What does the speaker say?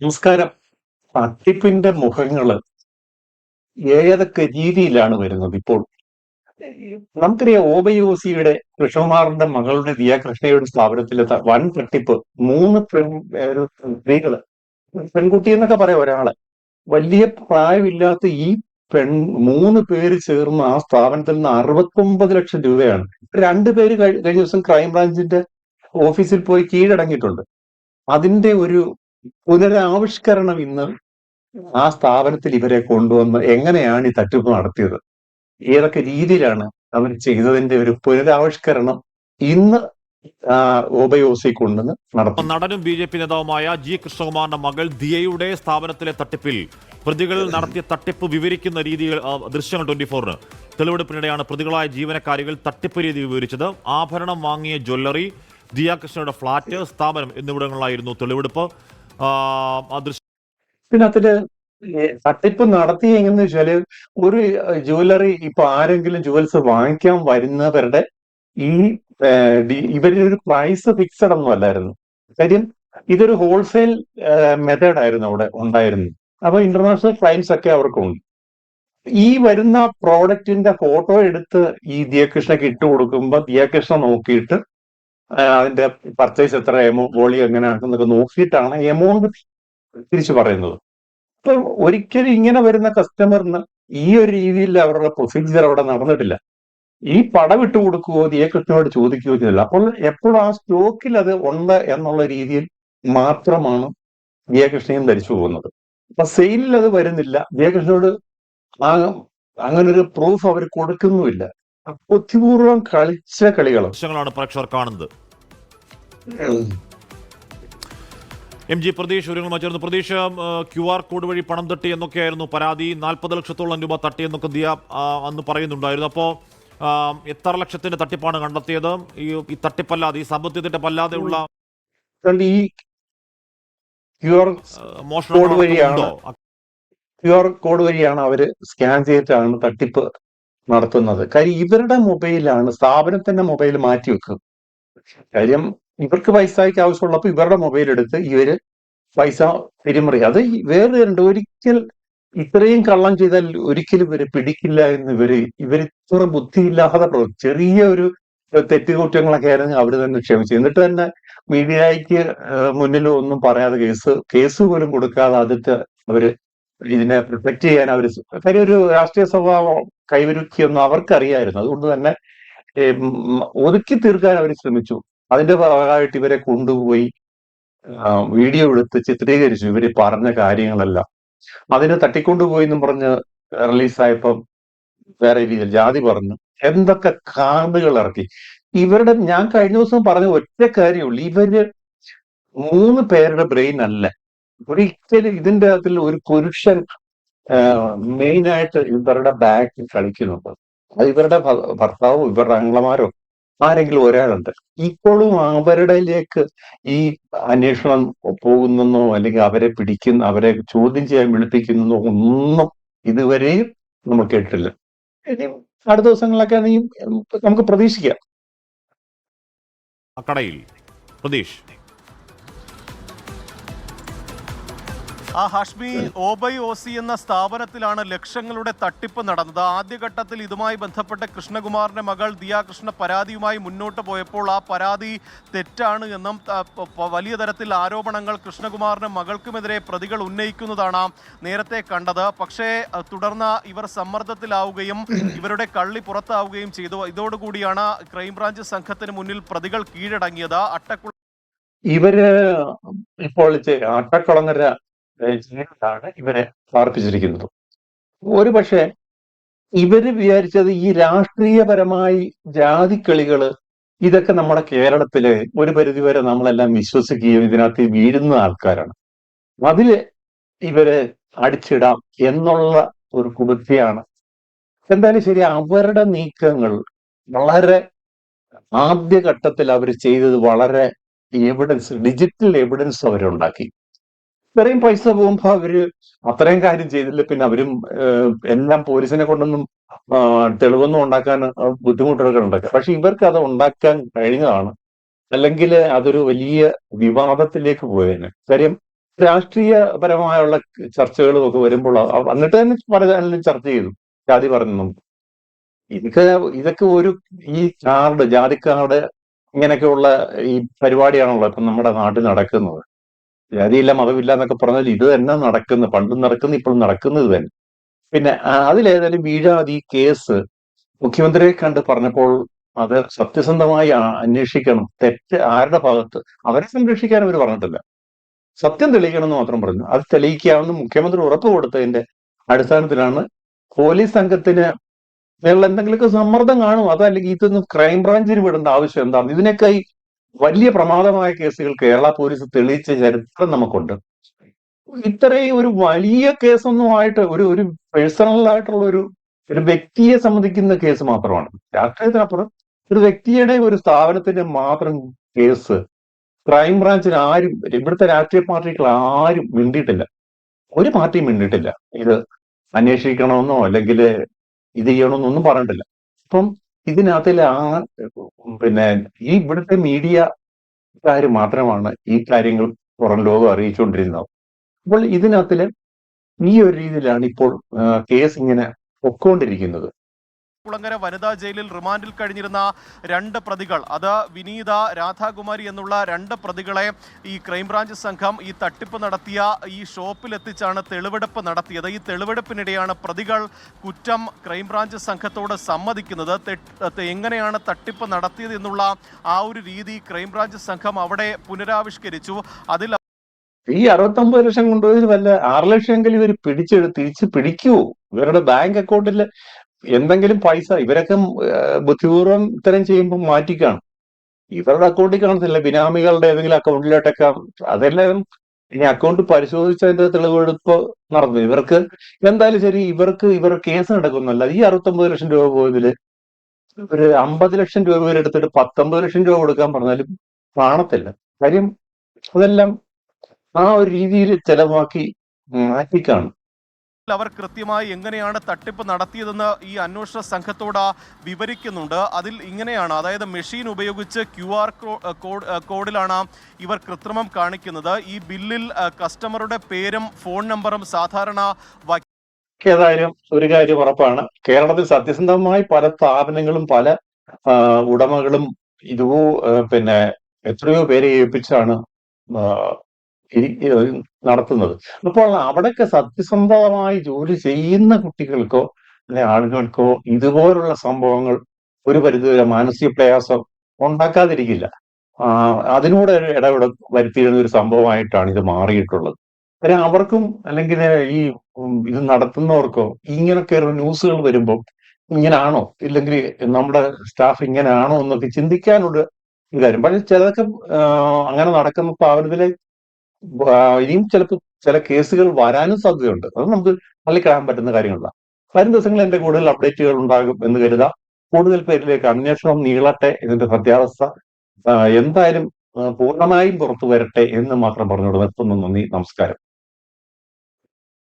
നമസ്കാരം. തട്ടിപ്പിന്റെ മുഖങ്ങള് ഏതൊക്കെ രീതിയിലാണ് വരുന്നത് ഇപ്പോൾ? നമുക്കറിയാം ഓബയോസിയുടെ കൃഷ്ണകുമാറിന്റെ മകളുടെ ദിയാകൃഷ്ണയുടെ സ്ഥാപനത്തിലെ വൻ തട്ടിപ്പ്. മൂന്ന് ഒരു സ്ത്രീകള്, പെൺകുട്ടി എന്നൊക്കെ പറയാം ഒരാള്, വലിയ പ്രായമില്ലാത്ത ഈ പെൺ മൂന്ന് പേര് ചേർന്ന് ആ സ്ഥാപനത്തിൽ നിന്ന് 69 ലക്ഷം രൂപയാണ്. രണ്ടുപേര് കഴിഞ്ഞ ദിവസം ക്രൈംബ്രാഞ്ചിന്റെ ഓഫീസിൽ പോയി കീഴടങ്ങിയിട്ടുണ്ട്. അതിന്റെ ഒരു പുനരാവിഷ്കരണം ഇന്ന് ആ സ്ഥാപനത്തിൽ ഇവരെ കൊണ്ടുവന്ന് എങ്ങനെയാണ് ഈ തട്ടിപ്പ് നടത്തിയത്, ഏതൊക്കെ രീതിയിലാണ് അവർ ചെയ്തതിന്റെ ഒരു പുനരാവിഷ്കരണം ഇന്ന് ഓബയോസി കൊണ്ടുവന്ന് നടത്തി. നടനും ബി.ജെ.പി. നേതാവുമായ ജി കൃഷ്ണകുമാറിന്റെ മകൾ ദിയയുടെ സ്ഥാപനത്തിലെ തട്ടിപ്പിൽ പ്രതികൾ നടത്തിയ തട്ടിപ്പ് വിവരിക്കുന്ന രീതികൾ ദൃശ്യങ്ങൾ 24-ന് തെളിവെടുപ്പിനിടെയാണ് പ്രതികളായ ജീവനക്കാരികൾ തട്ടിപ്പ് രീതി വിവരിച്ചത്. ആഭരണം വാങ്ങിയ ജ്വല്ലറി, ദിയ കൃഷ്ണയുടെ ഫ്ളാറ്റ്, സ്ഥാപനം എന്നിവിടങ്ങളിലായിരുന്നു തെളിവെടുപ്പ്. പിന്നെ അതില് തട്ടിപ്പ് നടത്തി എങ്ങനെ വെച്ചാല്, ഒരു ജുവലറി ഇപ്പൊ ആരെങ്കിലും ജുവൽസ് വാങ്ങിക്കാൻ വരുന്നവരുടെ ഈ ഇവരുടെ ഒരു പ്രൈസ് ഫിക്സഡ് ഒന്നും അല്ലായിരുന്നു. കാര്യം ഇതൊരു ഹോൾസെയിൽ മെത്തേഡ് ആയിരുന്നു അവിടെ ഉണ്ടായിരുന്നു. അപ്പൊ ഇന്റർനാഷണൽ ക്ലയൻസ് ഒക്കെ അവർക്കുണ്ട്. ഈ വരുന്ന പ്രോഡക്റ്റിന്റെ ഫോട്ടോ എടുത്ത് ഈ ദിയകൃഷ്ണക്ക് ഇട്ട് കൊടുക്കുമ്പോൾ ദിയകൃഷ്ണ നോക്കിയിട്ട് അതിന്റെ പർച്ചേസ് എത്ര വോളിയം എങ്ങനെയാണെന്നൊക്കെ നോക്കിയിട്ടാണ് എമൗണ്ട് തിരിച്ചു പറയുന്നത്. അപ്പൊ ഒരിക്കലും ഇങ്ങനെ വരുന്ന കസ്റ്റമറിന് ഈ ഒരു രീതിയിൽ അവരുടെ പ്രൊസീജിയർ അവിടെ നടന്നിട്ടില്ല. ഈ പടം ഇട്ട് കൊടുക്കുകയോ ദിയകൃഷ്ണയോട് ചോദിക്കുകയോ ചെയ്തില്ല. അപ്പോൾ എപ്പോഴും ആ സ്റ്റോക്കിൽ അത് ഉണ്ട് എന്നുള്ള രീതിയിൽ മാത്രമാണ് ദിയകൃഷ്ണയും ധരിച്ചു പോകുന്നത്. അപ്പൊ സെയിലിൽ അത് വരുന്നില്ല. ദിയകൃഷ്ണയോട് ആ അങ്ങനൊരു പ്രൂഫ് അവർ കൊടുക്കുന്നുമില്ല. ബുദ്ധിപൂർവം കളിച്ച കളികളും പ്രേക്ഷകർ കാണുന്നത്. എം ജി പ്രതീഷ് ഒരുങ്ങൾ ചേർന്ന്. പ്രതീഷ്, QR കോഡ് വഴി പണം തട്ടി എന്നൊക്കെയായിരുന്നു പരാതി. 40 ലക്ഷത്തോളം രൂപ തട്ടി എന്നൊക്കെ ദിയ അന്ന് പറയുന്നുണ്ടായിരുന്നു. അപ്പോൾ എത്ര ലക്ഷത്തിന്റെ തട്ടിപ്പാണ് കണ്ടെത്തിയത്? ഈ തട്ടിപ്പല്ലാതെ, ഈ സാമ്പത്തിക തട്ടിപ്പല്ലാതെ ഉള്ള ഈ QR കോഡ് വഴിയാണ് അവര് സ്കാൻ ചെയ്തിട്ടാണ് തട്ടിപ്പ് നടത്തുന്നത്. കാര്യം ഇവരുടെ മൊബൈലാണ്, സ്ഥാപനത്തിന്റെ മൊബൈൽ മാറ്റി വെക്കും. കാര്യം ഇവർക്ക് പൈസയ്ക്ക് ആവശ്യമുള്ളപ്പോൾ ഇവരുടെ മൊബൈൽ എടുത്ത് ഇവര് പൈസ തിരിമറി. അത് വേറെ ഉണ്ട്. ഒരിക്കൽ ഇത്രയും കള്ളം ചെയ്താൽ ഒരിക്കലും ഇവര് പിടിക്കില്ല എന്ന് ഇവരിത്ര ബുദ്ധിയില്ലാതെ ചെറിയ ഒരു തെറ്റുകുറ്റങ്ങളൊക്കെ ആയിരുന്നു അവര് തന്നെ ക്ഷമിച്ചു. എന്നിട്ട് തന്നെ മീഡിയയ്ക്ക് മുന്നിൽ ഒന്നും പറയാതെ കേസ് പോലും കൊടുക്കാതെ ആദ്യത്തെ അവര് ഇതിനെ പ്രൊട്ടക്ട് ചെയ്യാൻ അവര്, കാര്യം ഒരു രാഷ്ട്രീയ സ്വഭാവം കൈവരുത്തിയൊന്നും അവർക്കറിയായിരുന്നു. അതുകൊണ്ട് തന്നെ ഒതുക്കി തീർക്കാൻ അവർ ശ്രമിച്ചു. അതിന്റെ ഭാഗമായിട്ട് ഇവരെ കൊണ്ടുപോയി വീഡിയോ എടുത്ത് ചിത്രീകരിച്ചു ഇവര് പറഞ്ഞ കാര്യങ്ങളെല്ലാം. അതിന് തട്ടിക്കൊണ്ടുപോയി എന്നും പറഞ്ഞ് റിലീസായപ്പം വേറെ രീതിയിൽ ജാതി പറഞ്ഞു, എന്തൊക്കെ കാർഡുകൾ ഇറക്കി. ഞാൻ കഴിഞ്ഞ ദിവസം പറഞ്ഞ ഒറ്റ കാര്യമുള്ളൂ, ഇവര് 3 പേരുടെ ബ്രെയിൻ അല്ല. ഒരിക്കലും ഇതിന്റെ അകത്തിൽ ഒരു പുരുഷൻ മെയിനായിട്ട് ഇവരുടെ ബാക്കിൽ കളിക്കുന്നുണ്ട്. അത് ഇവരുടെ ഭർത്താവോ ഇവരുടെ ആംഗ്ലമാരോ ആരെങ്കിലും ഒരാളുണ്ട്. ഇപ്പോഴും അവരുടെയിലേക്ക് ഈ അന്വേഷണം പോകുന്നെന്നോ അല്ലെങ്കിൽ അവരെ ചോദ്യം ചെയ്യാൻ വിളിപ്പിക്കുന്നോ ഒന്നും ഇതുവരെയും നമ്മൾ കേട്ടിട്ടില്ല. ഇനി അടുത്ത ദിവസങ്ങളിലൊക്കെ നമുക്ക് പ്രതീക്ഷിക്കാം. കടയിൽ പ്രതീഷ് ഹാഷ്മി, ഓബയോസി എന്ന സ്ഥാപനത്തിലാണ് ലക്ഷങ്ങളുടെ തട്ടിപ്പ് നടന്നത്. ആദ്യഘട്ടത്തിൽ ഇതുമായി ബന്ധപ്പെട്ട് കൃഷ്ണകുമാറിന്റെ മകൾ ദിയാകൃഷ്ണ പരാതിയുമായി മുന്നോട്ട് പോയപ്പോൾ ആ പരാതി തെറ്റാണ് എന്നും വലിയ തരത്തിൽ ആരോപണങ്ങൾ കൃഷ്ണകുമാറിന്റെ മകൾക്കുമെതിരെ പ്രതികൾ ഉന്നയിക്കുന്നതാണ് നേരത്തെ കണ്ടത്. പക്ഷേ തുടർന്ന് ഇവർ സമ്മർദ്ദത്തിലാവുകയും ഇവരുടെ കള്ളി പുറത്താവുകയും ചെയ്തു. ഇതോടുകൂടിയാണ് ക്രൈംബ്രാഞ്ച് സംഘത്തിന് മുന്നിൽ പ്രതികൾ കീഴടങ്ങിയത്. ഇവര് ഇപ്പോൾ അട്ടക്കുളങ്ങര ജയിലിലാണ് ഇവരെ പാർപ്പിച്ചിരിക്കുന്നത്. ഒരു പക്ഷേ ഇവര് വിചാരിച്ചത് ഈ രാഷ്ട്രീയപരമായി ജാതിക്കളികള് ഇതൊക്കെ നമ്മുടെ കേരളത്തില് ഒരു പരിധിവരെ നമ്മളെല്ലാം വിശ്വസിക്കുകയും ഇതിനകത്ത് വീഴുന്ന ആൾക്കാരാണ്. അതില് ഇവരെ അടിച്ചിടാം എന്നുള്ള ഒരു കുബുദ്ധിയാണ്. എന്തായാലും ശരി, അവരുടെ നീക്കങ്ങൾ വളരെ ആദ്യഘട്ടത്തിൽ അവർ ചെയ്തത് വളരെ ഡിജിറ്റൽ എവിഡൻസ് അവരുണ്ടാക്കി. ഇത്രയും പൈസ പോകുമ്പോ അവര് അത്രയും കാര്യം ചെയ്തില്ല. പിന്നെ അവരും എല്ലാം പോലീസിനെ കൊണ്ടൊന്നും തെളിവൊന്നും ഉണ്ടാക്കാൻ ബുദ്ധിമുട്ടുകൾ ഉണ്ടാക്കുക. പക്ഷെ ഇവർക്ക് അത് ഉണ്ടാക്കാൻ കഴിഞ്ഞതാണ്. അല്ലെങ്കിൽ അതൊരു വലിയ വിവാദത്തിലേക്ക് പോയേനെ. കാര്യം രാഷ്ട്രീയപരമായുള്ള ചർച്ചകളും ഒക്കെ വരുമ്പോൾ എന്നിട്ട് തന്നെ പല ചാനലിലും ചർച്ച ചെയ്തു ജാതി പറഞ്ഞു. ഇതൊക്കെ ഇതൊക്കെ ഒരു ഈ ജാതി കാർഡ് ഇങ്ങനെയൊക്കെയുള്ള ഈ പരിപാടിയാണല്ലോ ഇപ്പൊ നമ്മുടെ നാട്ടിൽ നടക്കുന്നത്. ജാതിയില്ല മതമില്ല എന്നൊക്കെ പറഞ്ഞാൽ ഇത് തന്നെ നടക്കുന്നു, പണ്ടും നടക്കുന്നു, ഇപ്പോഴും നടക്കുന്നത് തന്നെ. പിന്നെ അതിലേതായാലും വീഴാതെ ഈ കേസ് മുഖ്യമന്ത്രിയെ കണ്ട് പറഞ്ഞപ്പോൾ അത് സത്യസന്ധമായി അന്വേഷിക്കണം, തെറ്റ് ആരുടെ ഭാഗത്ത്, അവരെ സംരക്ഷിക്കാൻ അവർ പറഞ്ഞിട്ടില്ല, സത്യം തെളിയിക്കണം എന്ന് മാത്രം പറഞ്ഞു. അത് തെളിയിക്കാമെന്ന് മുഖ്യമന്ത്രി ഉറപ്പ് കൊടുത്തതിന്റെ അടിസ്ഥാനത്തിലാണ് പോലീസ് സംഘത്തിന് മേലുള്ള എന്തെങ്കിലുമൊക്കെ സമ്മർദ്ദം കാണും. അതല്ലെങ്കിൽ ഇതൊന്നും ക്രൈംബ്രാഞ്ചിന് വിടേണ്ട ആവശ്യം എന്താണ്? ഇതിനൊക്കെ ഈ വലിയ പ്രമാദമായ കേസുകൾ കേരള പോലീസ് തെളിയിച്ച ചരിത്രം നമുക്കുണ്ട്. ഇത്രയും ഒരു വലിയ കേസൊന്നും ആയിട്ട് ഒരു പേഴ്സണൽ ആയിട്ടുള്ള ഒരു വ്യക്തിയെ സംബന്ധിക്കുന്ന കേസ് മാത്രമാണ്. രാഷ്ട്രീയത്തിനപ്പുറം ഒരു വ്യക്തിയുടെ ഒരു സ്ഥാപനത്തിന്റെ മാത്രം കേസ് ക്രൈംബ്രാഞ്ചിന് ആരും, ഇവിടുത്തെ രാഷ്ട്രീയ പാർട്ടികൾ ആരും മിണ്ടിയിട്ടില്ല, ഒരു പാർട്ടിയും മിണ്ടിയിട്ടില്ല. ഇത് അന്വേഷിക്കണമെന്നോ അല്ലെങ്കിൽ ഇത് ചെയ്യണമെന്നൊന്നും പറഞ്ഞിട്ടില്ല. അപ്പം ഇതിനകത്തിൽ പിന്നെ ഈ ഇവിടുത്തെ മീഡിയക്കാര് മാത്രമാണ് ഈ കാര്യങ്ങൾ പുറം ലോകം അറിയിച്ചുകൊണ്ടിരുന്നത്. അപ്പോൾ ഇതിനകത്തില് ഈ ഒരു രീതിയിലാണ് ഇപ്പോൾ കേസ് ഇങ്ങനെ പൊക്കോണ്ടിരിക്കുന്നത്. കുളങ്ങര വനിതാ ജയിലിൽ റിമാൻഡിൽ കഴിഞ്ഞിരുന്ന 2 പ്രതികൾ, അത് വിനീത, രാധാകുമാരി എന്നുള്ള 2 പ്രതികളെ ഈ ക്രൈംബ്രാഞ്ച് സംഘം ഈ തട്ടിപ്പ് നടത്തിയ ഈ ഷോപ്പിലെത്തിച്ചാണ് തെളിവെടുപ്പ് നടത്തിയത്. ഈ തെളിവെടുപ്പിനിടെയാണ് പ്രതികൾ കുറ്റം ക്രൈംബ്രാഞ്ച് സംഘത്തോട് സമ്മതിക്കുന്നത്. എങ്ങനെയാണ് തട്ടിപ്പ് നടത്തിയത് എന്നുള്ള ആ ഒരു രീതി ക്രൈംബ്രാഞ്ച് സംഘം അവിടെ പുനരാവിഷ്കരിച്ചു. അതിൽ ഈ 69 ലക്ഷം കൊണ്ടുപോയി വല്ല 6 ലക്ഷമെങ്കിലും ഇവർ തിരിച്ച് പിടിക്കുവോ? ഇവരുടെ ബാങ്ക് അക്കൗണ്ടിൽ എന്തെങ്കിലും പൈസ ഇവരൊക്കെ ബുദ്ധിപൂർവ്വം ഇത്തരം ചെയ്യുമ്പോൾ മാറ്റിക്കാണും. ഇവരുടെ അക്കൗണ്ടിൽ കാണത്തില്ല, ബിനാമികളുടെ ഏതെങ്കിലും അക്കൗണ്ടിലോട്ടൊക്കെ. അതെല്ലാം ഇനി അക്കൗണ്ട് പരിശോധിച്ചതിന്റെ തെളിവെടുപ്പ് നടന്നു. ഇവർക്ക് എന്തായാലും ശരി, ഇവർ കേസ് നടക്കുന്നല്ല. ഈ 69 ലക്ഷം രൂപ പോയതില് ഒരു 50 ലക്ഷം രൂപ ഇവരെടുത്തിട്ട് 19 ലക്ഷം രൂപ കൊടുക്കാൻ പറഞ്ഞാലും കാണത്തില്ല. കാര്യം അതെല്ലാം ആ ഒരു രീതിയിൽ ചെലവാക്കി മാറ്റിക്കാണും. അവർ കൃത്യമായി എങ്ങനെയാണ് തട്ടിപ്പ് നടത്തിയതെന്ന് ഈ അന്വേഷണ സംഘത്തോട് വിവരിക്കുന്നുണ്ട്. അതിൽ ഇങ്ങനെയാണ്, അതായത് മെഷീൻ ഉപയോഗിച്ച് QR കോഡിലാണ് ഇവർ കൃത്രിമം കാണിക്കുന്നത്. ഈ ബില്ലിൽ കസ്റ്റമറുടെ പേരും ഫോൺ നമ്പറും സാധാരണ ഏതായാലും ഒരു കാര്യം ഉറപ്പാണ്, കേരളത്തിൽ സത്യസന്ധമായി പല സ്ഥാപനങ്ങളും പല ഉടമകളും പിന്നെ എത്രയോ പേരെ ഏൽപ്പിച്ചാണ് നടത്തുന്നത്. അപ്പോൾ അവിടെയൊക്കെ സത്യസന്ധമായി ജോലി ചെയ്യുന്ന കുട്ടികൾക്കോ അല്ലെ ആളുകൾക്കോ ഇതുപോലുള്ള സംഭവങ്ങൾ ഒരു പരിധിവരെ മാനസിക പ്രയാസം ഉണ്ടാക്കാതിരിക്കില്ല. അതിനൂടെ വരുത്തിയിരുന്ന ഒരു സംഭവമായിട്ടാണ് ഇത് മാറിയിട്ടുള്ളത്. കാര്യം അവർക്കും അല്ലെങ്കിൽ ഈ ഇത് നടത്തുന്നവർക്കോ ഇങ്ങനൊക്കെ ന്യൂസുകൾ വരുമ്പോൾ ഇങ്ങനാണോ, ഇല്ലെങ്കിൽ നമ്മുടെ സ്റ്റാഫ് ഇങ്ങനെയാണോ എന്നൊക്കെ ചിന്തിക്കാനുള്ള ഒരു കാര്യം. പക്ഷെ ചിലതൊക്കെ അങ്ങനെ നടക്കുന്ന സ്ഥാപനത്തിലെ ഇനിയും ചിലപ്പോൾ ചില കേസുകൾ വരാനും സാധ്യതയുണ്ട്. അത് നമുക്ക് തള്ളിക്കളയാൻ പറ്റുന്ന കാര്യങ്ങളല്ല. വരും ദിവസങ്ങളിൽ എന്റെ കൂടുതൽ അപ്ഡേറ്റുകൾ ഉണ്ടാകും എന്ന് കരുതാം. കൂടുതൽ പേരിലേക്ക് അന്വേഷണം നീളട്ടെ, ഇതിന്റെ സത്യാവസ്ഥ എന്തായാലും പൂർണ്ണമായും പുറത്തു വരട്ടെ എന്ന് മാത്രം പറഞ്ഞുകൊണ്ട് നിർത്തുന്നു. നന്ദി, നമസ്കാരം.